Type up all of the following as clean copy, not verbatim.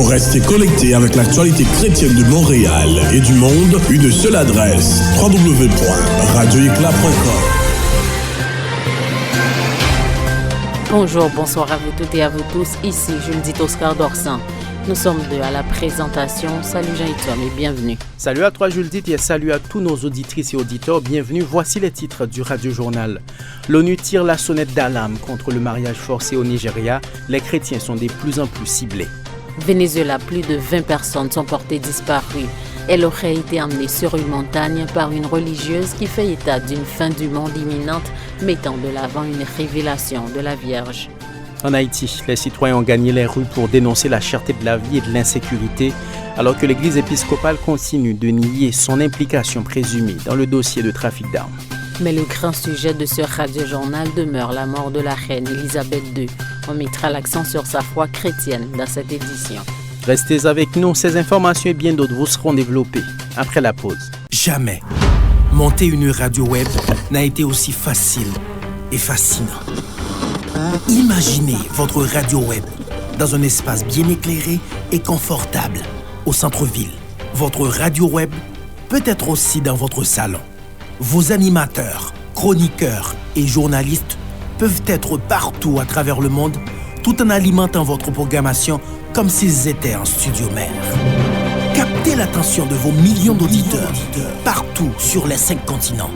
Pour rester connecté avec l'actualité chrétienne de Montréal et du monde, une seule adresse, www.radioéclat.com. Bonjour, bonsoir à vous toutes et à vous tous. Ici Judith Oscar Dorsan. Nous sommes deux à la présentation. Salut Jean-Étienne et bienvenue. Salut à toi Judith et salut à tous nos auditrices et auditeurs. Bienvenue. Voici les titres du Radio Journal. L'ONU tire la sonnette d'alarme contre le mariage forcé au Nigeria. Les chrétiens sont de plus en plus ciblés. Venezuela, plus de 20 personnes sont portées disparues. Elle aurait été emmenée sur une montagne par une religieuse qui fait état d'une fin du monde imminente, mettant de l'avant une révélation de la Vierge. En Haïti, les citoyens ont gagné les rues pour dénoncer la cherté de la vie et de l'insécurité, alors que l'Église épiscopale continue de nier son implication présumée dans le dossier de trafic d'armes. Mais le grand sujet de ce radio-journal demeure la mort de la reine Elisabeth II. On mettra l'accent sur sa foi chrétienne dans cette édition. Restez avec nous, ces informations et bien d'autres vous seront développées après la pause. Jamais monter une radio web n'a été aussi facile et fascinant. Imaginez votre radio web dans un espace bien éclairé et confortable au centre-ville. Votre radio web peut être aussi dans votre salon. Vos animateurs, chroniqueurs et journalistes peuvent être partout à travers le monde tout en alimentant votre programmation comme s'ils étaient en studio mère. Captez l'attention de vos millions d'auditeurs partout sur les 5 continents.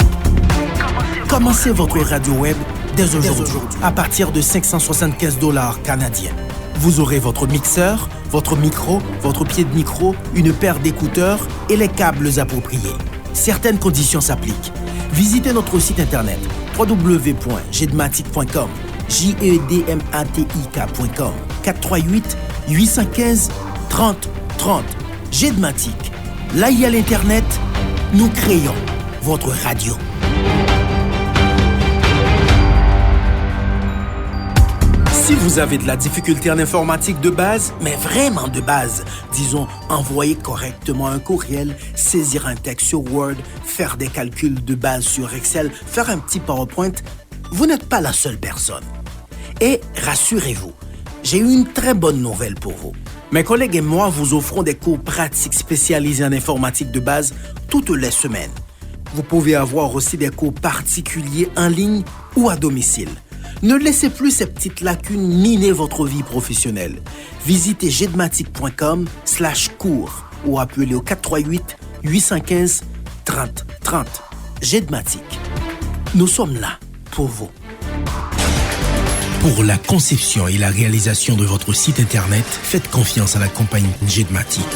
Commencez votre radio web dès aujourd'hui à partir de $575 canadiens. Vous aurez votre mixeur, votre micro, votre pied de micro, une paire d'écouteurs et les câbles appropriés. Certaines conditions s'appliquent. Visitez notre site internet www.jedmatic.com, jedmatic.com, 438-815-3030. Jedmatic. Là, il y a l'Internet, nous créons votre radio. Si vous avez de la difficulté en informatique de base, mais vraiment de base, disons, envoyer correctement un courriel, saisir un texte sur Word, faire des calculs de base sur Excel, faire un petit PowerPoint, vous n'êtes pas la seule personne. Et rassurez-vous, j'ai une très bonne nouvelle pour vous. Mes collègues et moi vous offrons des cours pratiques spécialisés en informatique de base toutes les semaines. Vous pouvez avoir aussi des cours particuliers en ligne ou à domicile. Ne laissez plus ces petites lacunes miner votre vie professionnelle. Visitez jedmatic.com/cours ou appelez au 438-815-3030. Jedmatic. Nous sommes là pour vous. Pour la conception et la réalisation de votre site internet, faites confiance à la compagnie Jedmatic.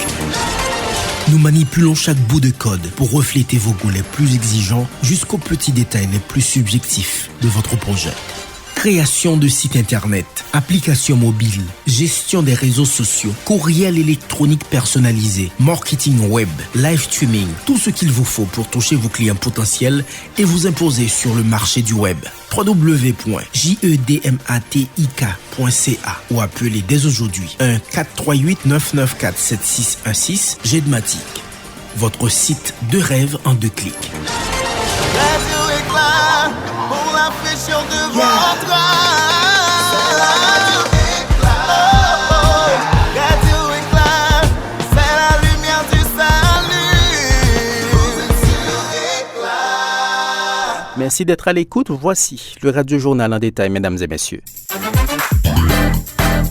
Nous manipulons chaque bout de code pour refléter vos goûts les plus exigeants jusqu'aux petits détails les plus subjectifs de votre projet. Création de sites internet, applications mobiles, gestion des réseaux sociaux, courriel électronique personnalisé, marketing web, live streaming, tout ce qu'il vous faut pour toucher vos clients potentiels et vous imposer sur le marché du web. www.jedmatic.ca ou appelez dès aujourd'hui 1-438-994-7616 Jedmatic. Votre site de rêve en 2 clics. Sur de votre Radio Éclat, c'est la lumière du salut. Merci d'être à l'écoute. Voici le Radio Journal en détail, mesdames et messieurs.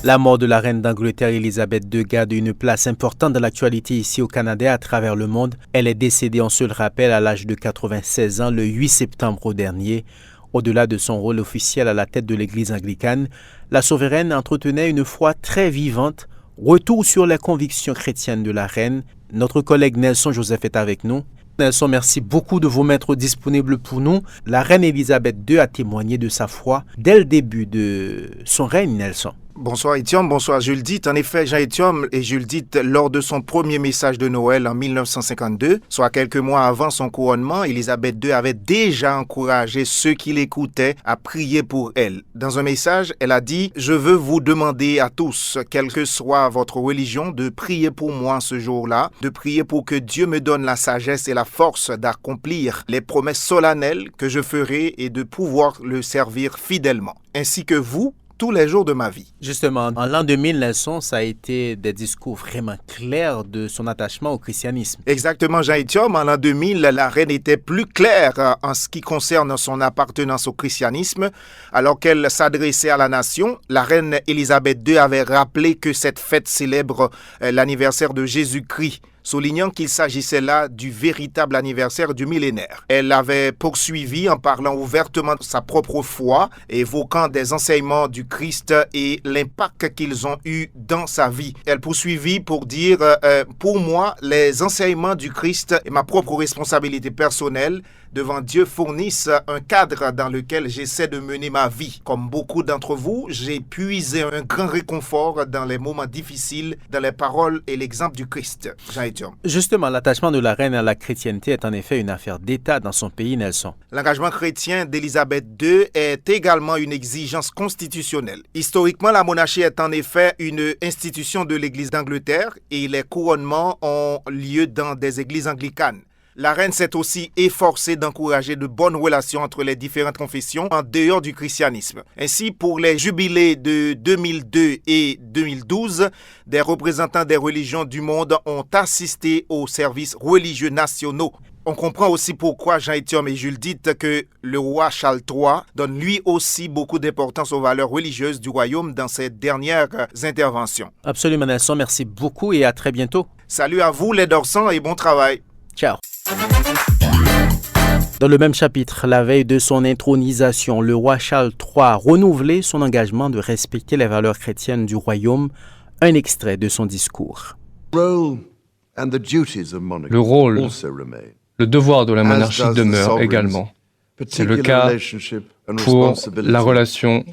La mort de la reine d'Angleterre Elisabeth II garde une place importante dans l'actualité ici au Canada et à travers le monde. Elle est décédée, on se le rappelle, à l'âge de 96 ans le 8 septembre dernier. Au-delà de son rôle officiel à la tête de l'Église anglicane, la souveraine entretenait une foi très vivante. Retour sur les convictions chrétiennes de la reine. Notre collègue Nelson Joseph est avec nous. Nelson, merci beaucoup de vous mettre disponible pour nous. La reine Elisabeth II a témoigné de sa foi dès le début de son règne, Nelson. Bonsoir Étienne, bonsoir Judith. En effet, Jean-Étienne et Judith, lors de son premier message de Noël en 1952, soit quelques mois avant son couronnement, Elisabeth II avait déjà encouragé ceux qui l'écoutaient à prier pour elle. Dans un message, elle a dit « Je veux vous demander à tous, quelle que soit votre religion, de prier pour moi ce jour-là, de prier pour que Dieu me donne la sagesse et la force d'accomplir les promesses solennelles que je ferai et de pouvoir le servir fidèlement. Ainsi que vous, tous les jours de ma vie. Justement, en l'an 2000, Nelson, ça a été des discours vraiment clairs de son attachement au christianisme. Exactement, Jean-Étienne. En l'an 2000, la reine était plus claire en ce qui concerne son appartenance au christianisme. Alors qu'elle s'adressait à la nation, la reine Élisabeth II avait rappelé que cette fête célèbre l'anniversaire de Jésus-Christ, soulignant qu'il s'agissait là du véritable anniversaire du millénaire. Elle avait poursuivi en parlant ouvertement de sa propre foi, évoquant des enseignements du Christ et l'impact qu'ils ont eu dans sa vie. Elle poursuivit pour dire « Pour moi, les enseignements du Christ et ma propre responsabilité personnelle devant Dieu fournissent un cadre dans lequel j'essaie de mener ma vie. Comme beaucoup d'entre vous, j'ai puisé un grand réconfort dans les moments difficiles, dans les paroles et l'exemple du Christ. » Jean-Étienne. Justement, l'attachement de la reine à la chrétienté est en effet une affaire d'État dans son pays, Nelson. L'engagement chrétien d'Élisabeth II est également une exigence constitutionnelle. Historiquement, la monarchie est en effet une institution de l'Église d'Angleterre et les couronnements ont lieu dans des églises anglicanes. La reine s'est aussi efforcée d'encourager de bonnes relations entre les différentes confessions en dehors du christianisme. Ainsi, pour les jubilés de 2002 et 2012, des représentants des religions du monde ont assisté aux services religieux nationaux. On comprend aussi pourquoi Jean-Étienne et Jules disent que le roi Charles III donne lui aussi beaucoup d'importance aux valeurs religieuses du royaume dans ses dernières interventions. Absolument, Nelson. Merci beaucoup et à très bientôt. Salut à vous les Dorsans et bon travail. Ciao. Dans le même chapitre, la veille de son intronisation, le roi Charles III a renouvelé son engagement de respecter les valeurs chrétiennes du royaume. Un extrait de son discours. Le rôle, le devoir de la monarchie demeure également. C'est le cas pour la relation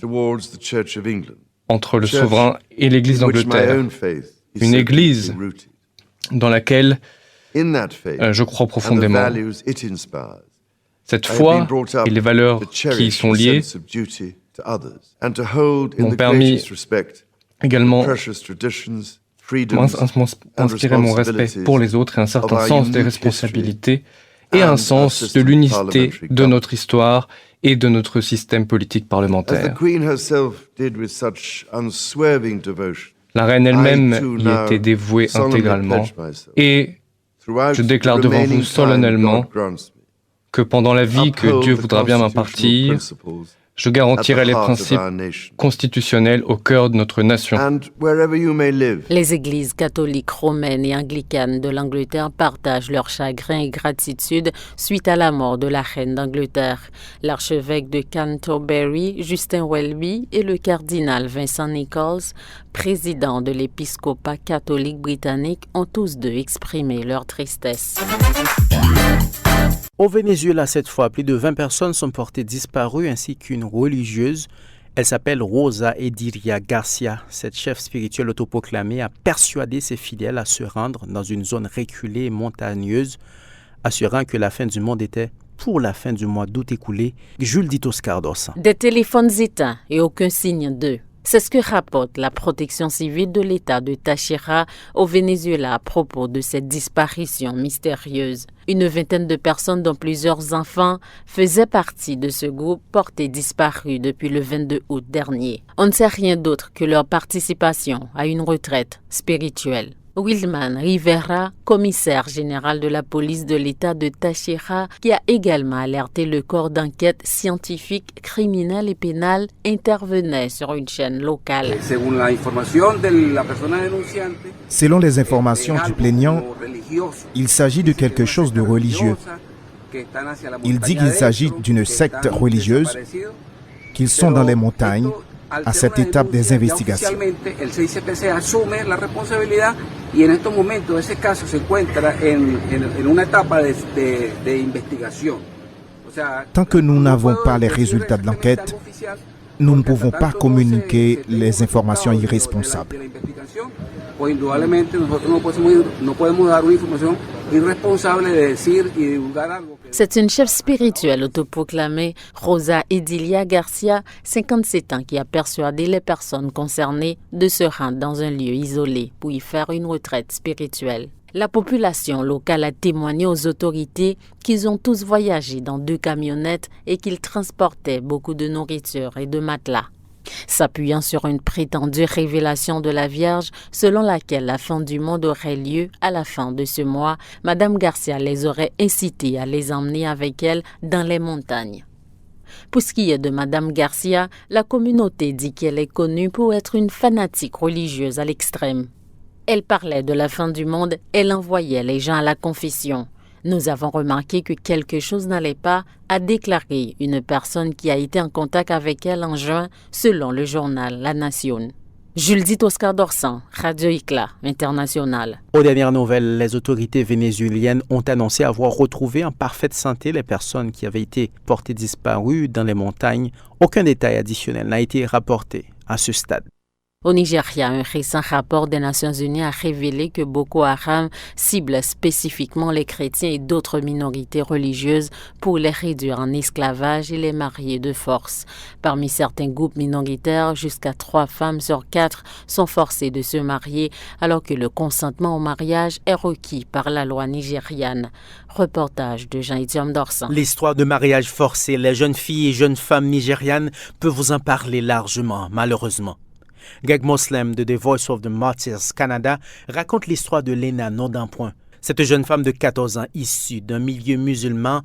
entre le souverain et l'Église d'Angleterre. Une Église dans laquelle je crois profondément. Cette foi et les valeurs qui y sont liées m'ont permis également d'inspirer mon respect pour les autres et un certain sens des responsabilités et un sens de l'unité de notre histoire et de notre système politique parlementaire. La reine elle-même y était dévouée intégralement et je déclare devant vous solennellement que pendant la vie que Dieu voudra bien m'impartir, je garantirai les principes constitutionnels au cœur de notre nation. Les églises catholiques, romaines et anglicanes de l'Angleterre partagent leur chagrin et gratitude suite à la mort de la reine d'Angleterre. L'archevêque de Canterbury, Justin Welby, et le cardinal Vincent Nichols, président de l'épiscopat catholique britannique, ont tous deux exprimé leur tristesse. Au Venezuela, cette fois, plus de 20 personnes sont portées disparues ainsi qu'une religieuse. Elle s'appelle Rosa Edilia Garcia. Cette chef spirituelle autoproclamée a persuadé ses fidèles à se rendre dans une zone reculée et montagneuse, assurant que la fin du monde était pour la fin du mois d'août écoulé. Jules dit Oscar Dorsan. Des téléphones éteints et aucun signe d'eux. C'est ce que rapporte la protection civile de l'État de Táchira au Venezuela à propos de cette disparition mystérieuse. Une vingtaine de personnes, dont plusieurs enfants, faisaient partie de ce groupe porté disparu depuis le 22 août dernier. On ne sait rien d'autre que leur participation à une retraite spirituelle. Wilman Rivera, commissaire général de la police de l'État de Táchira, qui a également alerté le corps d'enquête scientifique, criminelle et pénale, intervenait sur une chaîne locale. Selon les informations du plaignant, il s'agit de quelque chose de religieux. Il dit qu'il s'agit d'une secte religieuse, qu'ils sont dans les montagnes à cette étape des investigations. Tant que nous n'avons pas les résultats de l'enquête, nous ne pouvons pas communiquer les informations irresponsables. C'est une chef spirituelle autoproclamée, Rosa Edilia Garcia, 57 ans, qui a persuadé les personnes concernées de se rendre dans un lieu isolé pour y faire une retraite spirituelle. La population locale a témoigné aux autorités qu'ils ont tous voyagé dans 2 camionnettes et qu'ils transportaient beaucoup de nourriture et de matelas. S'appuyant sur une prétendue révélation de la Vierge selon laquelle la fin du monde aurait lieu à la fin de ce mois, Madame Garcia les aurait incités à les emmener avec elle dans les montagnes. Pour ce qui est de Madame Garcia, la communauté dit qu'elle est connue pour être une fanatique religieuse à l'extrême. Elle parlait de la fin du monde, elle envoyait les gens à la confession. Nous avons remarqué que quelque chose n'allait pas, a déclaré une personne qui a été en contact avec elle en juin, selon le journal La Nation. Jules Oscar Dorsan, Radio Éclat International. Aux dernières nouvelles, les autorités vénézuéliennes ont annoncé avoir retrouvé en parfaite santé les personnes qui avaient été portées disparues dans les montagnes. Aucun détail additionnel n'a été rapporté à ce stade. Au Nigeria, un récent rapport des Nations Unies a révélé que Boko Haram cible spécifiquement les chrétiens et d'autres minorités religieuses pour les réduire en esclavage et les marier de force. Parmi certains groupes minoritaires, jusqu'à 3 femmes sur 4 sont forcées de se marier alors que le consentement au mariage est requis par la loi nigériane. Reportage de Jean-Étienne Dorsan. L'histoire de mariage forcé, les jeunes filles et jeunes femmes nigérianes peuvent vous en parler largement, malheureusement. Greg Moslem de The Voice of the Martyrs Canada raconte l'histoire de Lena Nordampoint. Cette jeune femme de 14 ans issue d'un milieu musulman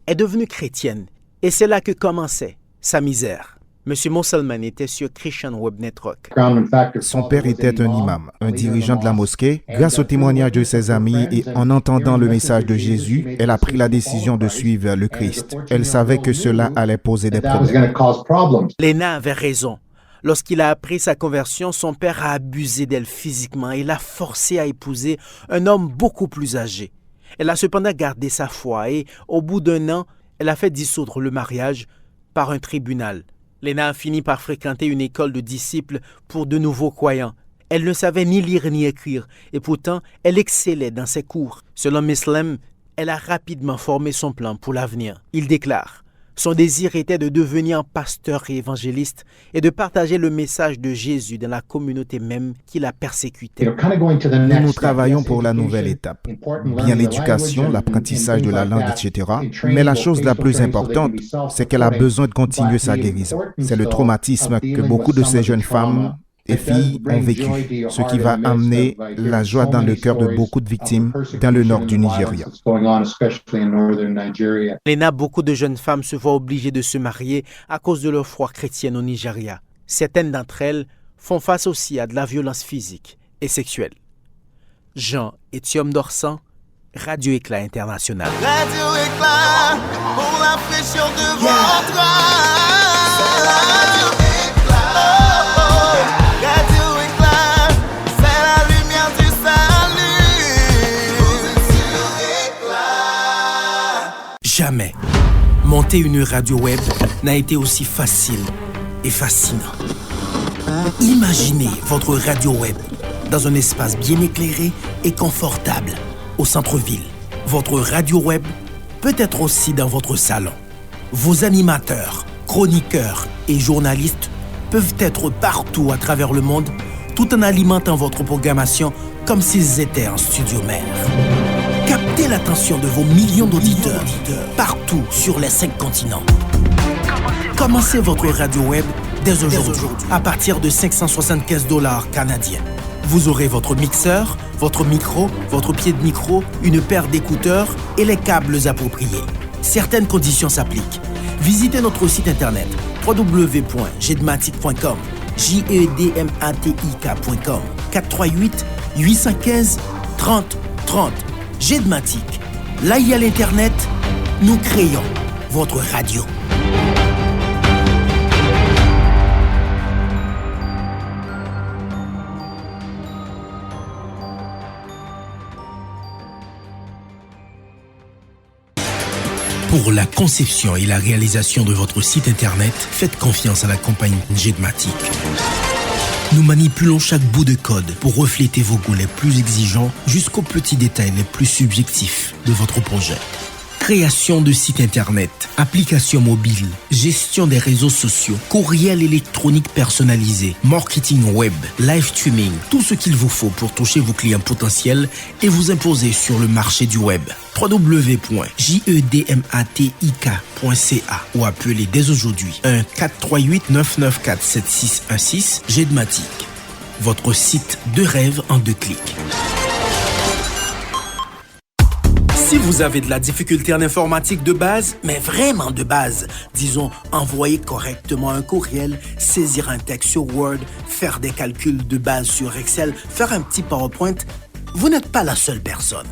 est devenue chrétienne et c'est là que commençait sa misère. Monsieur Moslem était sur Christian Web Network. Son père était un imam, un dirigeant de la mosquée. Grâce au témoignage de ses amis et en entendant le message de Jésus, elle a pris la décision de suivre le Christ. Elle savait que cela allait poser des problèmes. Lena avait raison. Lorsqu'il a appris sa conversion, son père a abusé d'elle physiquement et l'a forcée à épouser un homme beaucoup plus âgé. Elle a cependant gardé sa foi et, au bout d'1 an, elle a fait dissoudre le mariage par un tribunal. Lena a fini par fréquenter une école de disciples pour de nouveaux croyants. Elle ne savait ni lire ni écrire et pourtant, elle excellait dans ses cours. Selon Moslem, elle a rapidement formé son plan pour l'avenir. Il déclare: son désir était de devenir pasteur et évangéliste et de partager le message de Jésus dans la communauté même qui la persécutait. Nous travaillons pour la nouvelle étape. Bien l'éducation, l'apprentissage de la langue, etc. Mais la chose la plus importante, c'est qu'elle a besoin de continuer sa guérison. C'est le traumatisme que beaucoup de ces jeunes femmes et filles ont vécu, ce qui va amener la joie dans le cœur de beaucoup de victimes dans le nord du Nigeria. Lena, beaucoup de jeunes femmes se voient obligées de se marier à cause de leur foi chrétienne au Nigeria. Certaines d'entre elles font face aussi à de la violence physique et sexuelle. Jean-Étienne Dorsan, Radio Éclat International. Radio Éclat pour la fraîcheur de votre âme. Jamais monter une radio web n'a été aussi facile et fascinant. Imaginez votre radio web dans un espace bien éclairé et confortable au centre-ville. Votre radio web peut être aussi dans votre salon. Vos animateurs, chroniqueurs et journalistes peuvent être partout à travers le monde tout en alimentant votre programmation comme s'ils étaient en studio mère. Captez l'attention de vos millions d'auditeurs partout sur les 5 continents. Commencez votre radio web dès aujourd'hui à partir de $575 canadiens. Vous aurez votre mixeur, votre micro, votre pied de micro, une paire d'écouteurs et les câbles appropriés. Certaines conditions s'appliquent. Visitez notre site internet www.jedmatic.com, jedmatic.com, 438-815-3030. Jedmatic, là il y a l'Internet, nous créons votre radio. Pour la conception et la réalisation de votre site Internet, faites confiance à la compagnie Jedmatic. Nous manipulons chaque bout de code pour refléter vos goûts les plus exigeants jusqu'aux petits détails les plus subjectifs de votre projet. création de sites internet, applications mobiles, gestion des réseaux sociaux, courriel électronique personnalisé, marketing web, live streaming, tout ce qu'il vous faut pour toucher vos clients potentiels et vous imposer sur le marché du web. www.jedmatik.ca ou appelez dès aujourd'hui 1-438-994-7616 Jedmatik. Votre site de rêve en 2 clics. Si vous avez de la difficulté en informatique de base, mais vraiment de base, disons envoyer correctement un courriel, saisir un texte sur Word, faire des calculs de base sur Excel, faire un petit PowerPoint, vous n'êtes pas la seule personne.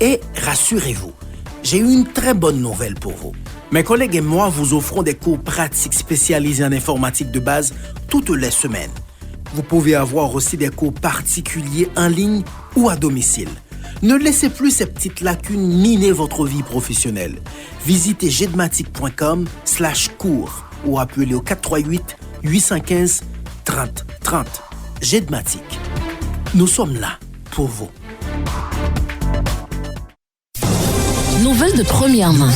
Et rassurez-vous, j'ai une très bonne nouvelle pour vous. Mes collègues et moi vous offrons des cours pratiques spécialisés en informatique de base toutes les semaines. Vous pouvez avoir aussi des cours particuliers en ligne ou à domicile. Ne laissez plus ces petites lacunes miner votre vie professionnelle. Visitez jedmatik.com/cours ou appelez au 438-815-3030. Jedmatik. Nous sommes là pour vous. Nouvelles de première main.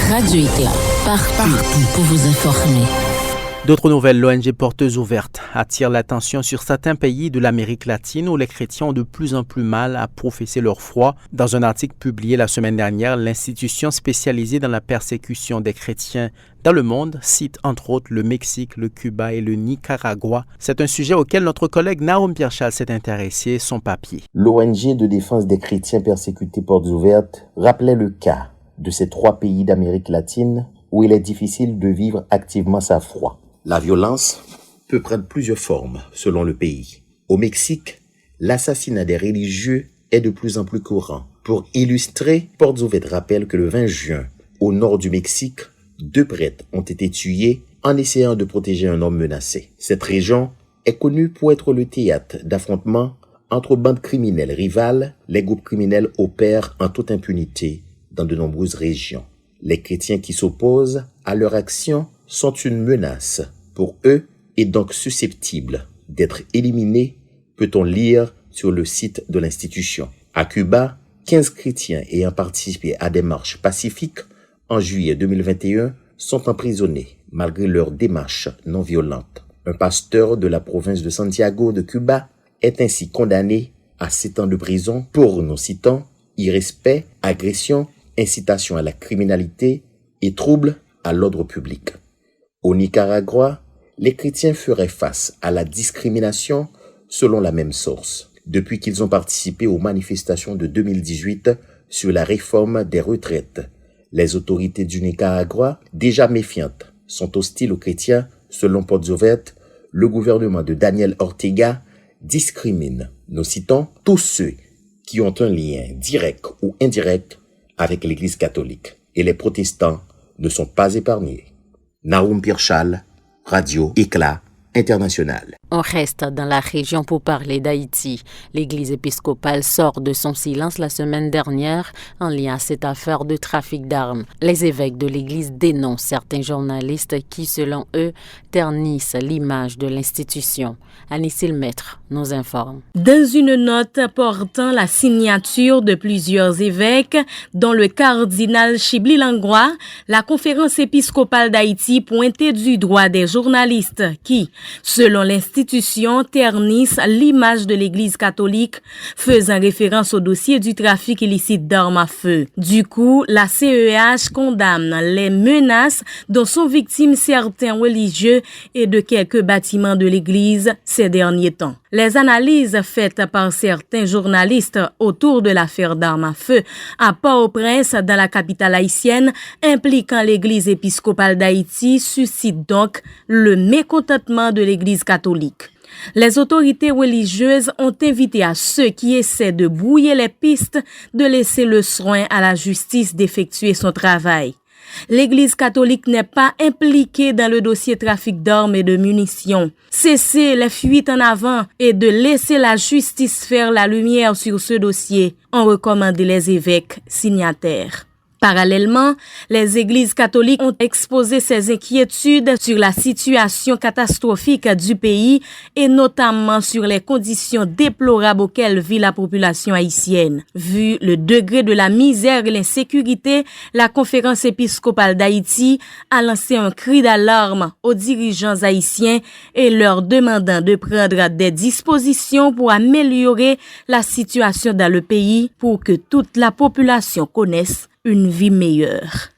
Radio Éclat. Partout pour vous informer. D'autres nouvelles, l'ONG Portes Ouvertes attire l'attention sur certains pays de l'Amérique latine où les chrétiens ont de plus en plus mal à professer leur foi. Dans un article publié la semaine dernière, l'institution spécialisée dans la persécution des chrétiens dans le monde cite entre autres le Mexique, le Cuba et le Nicaragua. C'est un sujet auquel notre collègue Nahum Pirchal s'est intéressé, son papier. L'ONG de défense des chrétiens persécutés Portes Ouvertes rappelait le cas de ces 3 pays d'Amérique latine où il est difficile de vivre activement sa foi. La violence peut prendre plusieurs formes selon le pays. Au Mexique, l'assassinat des religieux est de plus en plus courant. Pour illustrer, Portes Ouvertes rappelle que le 20 juin, au nord du Mexique, 2 prêtres ont été tués en essayant de protéger un homme menacé. Cette région est connue pour être le théâtre d'affrontements entre bandes criminelles rivales. Les groupes criminels opèrent en toute impunité dans de nombreuses régions. Les chrétiens qui s'opposent à leur action sont une menace pour eux et donc susceptibles d'être éliminés, peut-on lire sur le site de l'institution. À Cuba, 15 chrétiens ayant participé à des marches pacifiques en juillet 2021 sont emprisonnés malgré leur démarche non violente. Un pasteur de la province de Santiago de Cuba est ainsi condamné à 7 ans de prison pour, nous citons, irrespect, agression, incitation à la criminalité et trouble à l'ordre public. Au Nicaragua, les chrétiens feraient face à la discrimination selon la même source. Depuis qu'ils ont participé aux manifestations de 2018 sur la réforme des retraites, les autorités du Nicaragua, déjà méfiantes, sont hostiles aux chrétiens. Selon Portes Ouvertes, le gouvernement de Daniel Ortega discrimine, nous citons, tous ceux qui ont un lien direct ou indirect avec l'Église catholique. Et les protestants ne sont pas épargnés. Nahum Pirchal, Radio Éclat International. On reste dans la région pour parler d'Haïti. L'Église épiscopale sort de son silence la semaine dernière en lien à cette affaire de trafic d'armes. Les évêques de l'Église dénoncent certains journalistes qui, selon eux, ternissent l'image de l'institution. Anicille Maître nous informe. Dans une note portant la signature de plusieurs évêques, dont le cardinal Chibli Langlois, la conférence épiscopale d'Haïti pointait du doigt des journalistes qui, selon l'institution, ternissent l'image de l'Église catholique, faisant référence au dossier du trafic illicite d'armes à feu. Du coup, la CEH condamne les menaces dont sont victimes certains religieux et de quelques bâtiments de l'Église ces derniers temps. Les analyses faites par certains journalistes autour de l'affaire d'armes à feu à Port-au-Prince, dans la capitale haïtienne, impliquant l'Église épiscopale d'Haïti, suscitent donc le mécontentement de l'Église catholique. Les autorités religieuses ont invité à ceux qui essaient de brouiller les pistes de laisser le soin à la justice d'effectuer son travail. L'Église catholique n'est pas impliquée dans le dossier trafic d'armes et de munitions. Cessez les fuites en avant et de laisser la justice faire la lumière sur ce dossier, ont recommandé les évêques signataires. Parallèlement, les églises catholiques ont exposé ces inquiétudes sur la situation catastrophique du pays et notamment sur les conditions déplorables auxquelles vit la population haïtienne. Vu le degré de la misère et l'insécurité, la Conférence épiscopale d'Haïti a lancé un cri d'alarme aux dirigeants haïtiens et leur demandant de prendre des dispositions pour améliorer la situation dans le pays pour que toute la population connaisse une vie meilleure.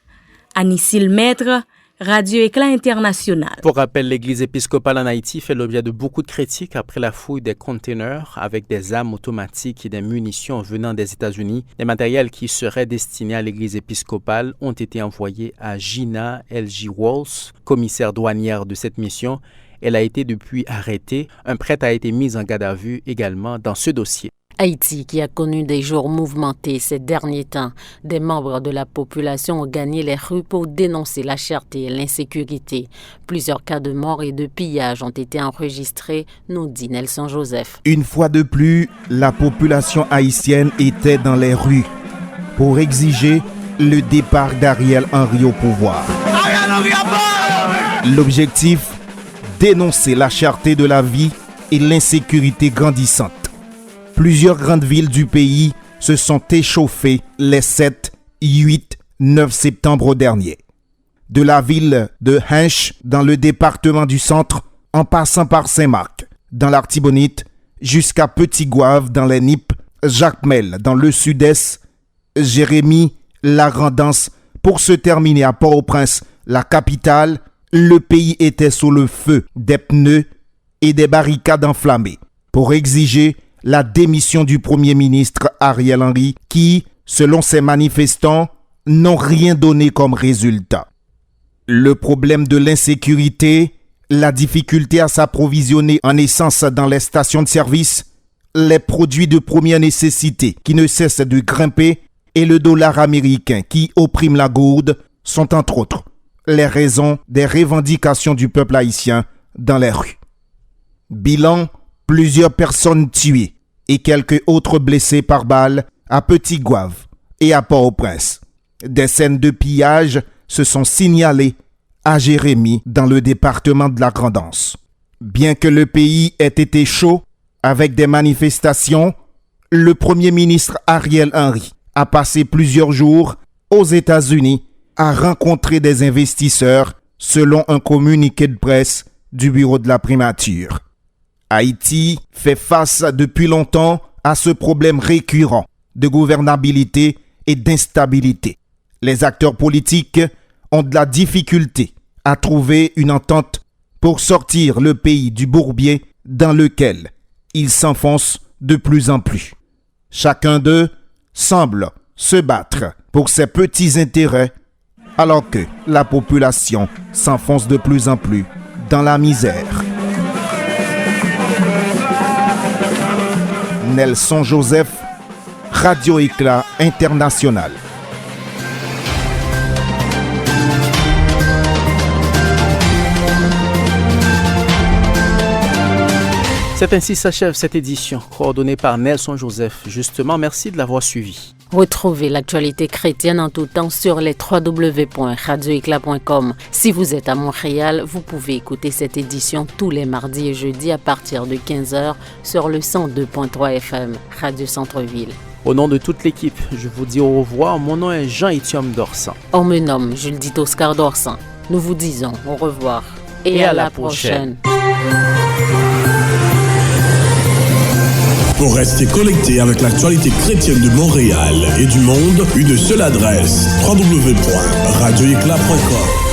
Anicile Maître, Radio Éclat International. Pour rappel, l'Église épiscopale en Haïti fait l'objet de beaucoup de critiques après la fouille des containers avec des armes automatiques et des munitions venant des États-Unis. Les matériels qui seraient destinés à l'Église épiscopale ont été envoyés à Gina L.G. Walls, commissaire douanière de cette mission. Elle a été depuis arrêtée. Un prêtre a été mis en garde à vue également dans ce dossier. Haïti, qui a connu des jours mouvementés ces derniers temps, des membres de la population ont gagné les rues pour dénoncer la cherté et l'insécurité. Plusieurs cas de mort et de pillage ont été enregistrés, nous dit Nelson Joseph. Une fois de plus, la population haïtienne était dans les rues pour exiger le départ d'Ariel Henry au pouvoir. L'objectif, dénoncer la cherté de la vie et l'insécurité grandissante. Plusieurs grandes villes du pays se sont échauffées les 7, 8, 9 septembre dernier. De la ville de Hinche, dans le département du Centre, en passant par Saint-Marc, dans l'Artibonite, jusqu'à Petit-Goâve, dans les Nippes, Jacmel, dans le sud-est, Jérémie, La Grandance, pour se terminer à Port-au-Prince, la capitale, le pays était sous le feu des pneus et des barricades enflammées pour exiger la démission du Premier ministre Ariel Henry qui, selon ces manifestants, n'ont rien donné comme résultat. Le problème de l'insécurité, la difficulté à s'approvisionner en essence dans les stations de service, les produits de première nécessité qui ne cessent de grimper et le dollar américain qui opprime la gourde sont entre autres les raisons des revendications du peuple haïtien dans les rues. Bilan, plusieurs personnes tuées et quelques autres blessés par balle à Petit-Goâve et à Port-au-Prince. Des scènes de pillage se sont signalées à Jérémie dans le département de la Grandance. Bien que le pays ait été chaud avec des manifestations, le Premier ministre Ariel Henry a passé plusieurs jours aux États-Unis à rencontrer des investisseurs selon un communiqué de presse du bureau de la primature. Haïti fait face depuis longtemps à ce problème récurrent de gouvernabilité et d'instabilité. Les acteurs politiques ont de la difficulté à trouver une entente pour sortir le pays du bourbier dans lequel il s'enfonce de plus en plus. Chacun d'eux semble se battre pour ses petits intérêts alors que la population s'enfonce de plus en plus dans la misère. Nelson Joseph, Radio Éclat International. C'est ainsi s'achève cette édition, coordonnée par Nelson Joseph. Justement, merci de l'avoir suivi. Retrouvez l'actualité chrétienne en tout temps sur les www.radioéclat.com. Si vous êtes à Montréal, vous pouvez écouter cette édition tous les mardis et jeudis à partir de 15h sur le 102.3 FM, Radio Centre-Ville. Au nom de toute l'équipe, je vous dis au revoir. Mon nom est Jean-Étienne Dorsan. On me nomme Juldite Oscar Dorsan. Nous vous disons au revoir et à la prochaine. Pour rester connecté avec l'actualité chrétienne de Montréal et du monde, une seule adresse, www.radioéclat.com.